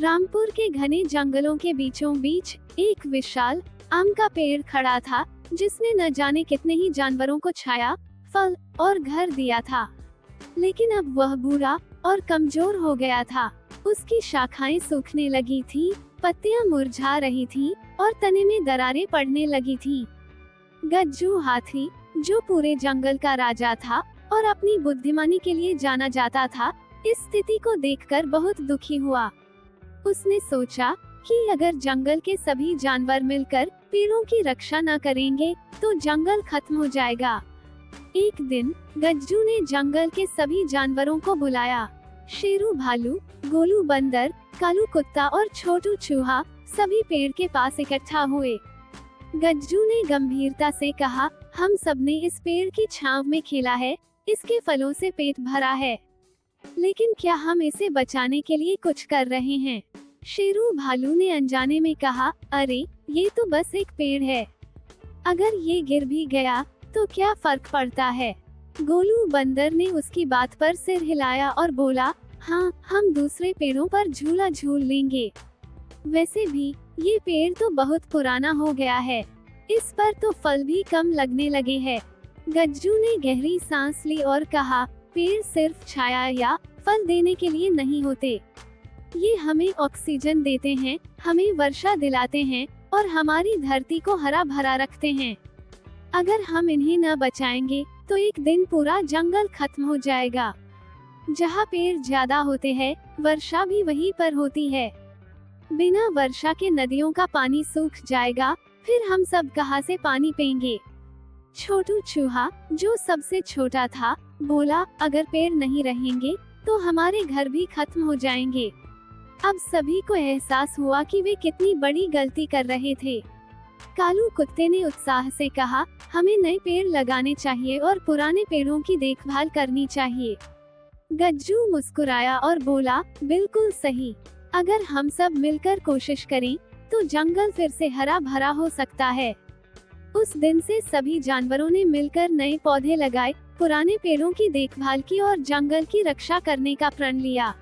रामपुर के घने जंगलों के बीचों बीच एक विशाल आम का पेड़ खड़ा था, जिसने न जाने कितने ही जानवरों को छाया, फल और घर दिया था। लेकिन अब वह बूढ़ा और कमजोर हो गया था। उसकी शाखाएं सूखने लगी थीं, पत्तियां मुरझा रही थीं और तने में दरारें पड़ने लगी थीं। गज्जू हाथी, जो पूरे जंगल का राजा था और अपनी बुद्धिमानी के लिए जाना जाता था, इस स्थिति को देखकर बहुत दुखी हुआ। उसने सोचा कि अगर जंगल के सभी जानवर मिलकर पेड़ों की रक्षा न करेंगे तो जंगल खत्म हो जाएगा। एक दिन गज्जू ने जंगल के सभी जानवरों को बुलाया। शेरू भालू, गोलू बंदर, कालू कुत्ता और छोटू चूहा सभी पेड़ के पास इकट्ठा हुए। गज्जू ने गंभीरता से कहा, हम सबने इस पेड़ की छांव में खेला है, इसके फलों से पेट भरा है, लेकिन क्या हम इसे बचाने के लिए कुछ कर रहे हैं? शेरू भालू ने अनजाने में कहा, अरे ये तो बस एक पेड़ है, अगर ये गिर भी गया तो क्या फर्क पड़ता है? गोलू बंदर ने उसकी बात पर सिर हिलाया और बोला, हाँ, हम दूसरे पेड़ों पर झूला झूल लेंगे। वैसे भी ये पेड़ तो बहुत पुराना हो गया है, इस पर तो फल भी कम लगने लगे हैं। गज्जू ने गहरी सांस ली और कहा, पेड़ सिर्फ छाया या फल देने के लिए नहीं होते, ये हमें ऑक्सीजन देते हैं, हमें वर्षा दिलाते हैं और हमारी धरती को हरा भरा रखते हैं। अगर हम इन्हें न बचाएंगे तो एक दिन पूरा जंगल खत्म हो जाएगा। जहाँ पेड़ ज्यादा होते हैं, वर्षा भी वहीं पर होती है। बिना वर्षा के नदियों का पानी सूख जाएगा, फिर हम सब कहाँ से पानी पिएंगे? छोटू चूहा, जो सबसे छोटा था, बोला, अगर पेड़ नहीं रहेंगे तो हमारे घर भी खत्म हो जाएंगे। अब सभी को एहसास हुआ कि वे कितनी बड़ी गलती कर रहे थे। कालू कुत्ते ने उत्साह से कहा, हमें नए पेड़ लगाने चाहिए और पुराने पेड़ों की देखभाल करनी चाहिए। गज्जू मुस्कुराया और बोला, बिल्कुल सही, अगर हम सब मिलकर कोशिश करें तो जंगल फिर से हरा भरा हो सकता है। उस दिन से सभी जानवरों ने मिलकर नए पौधे लगाए, पुराने पेड़ों की देखभाल की और जंगल की रक्षा करने का प्रण लिया।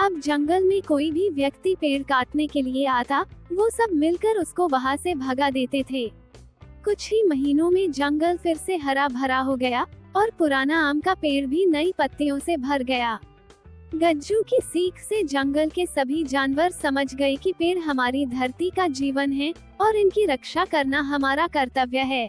अब जंगल में कोई भी व्यक्ति पेड़ काटने के लिए आता, वो सब मिलकर उसको वहाँ से भगा देते थे। कुछ ही महीनों में जंगल फिर से हरा भरा हो गया और पुराना आम का पेड़ भी नई पत्तियों से भर गया। गज्जू की सीख से जंगल के सभी जानवर समझ गए कि पेड़ हमारी धरती का जीवन है और इनकी रक्षा करना हमारा कर्तव्य है।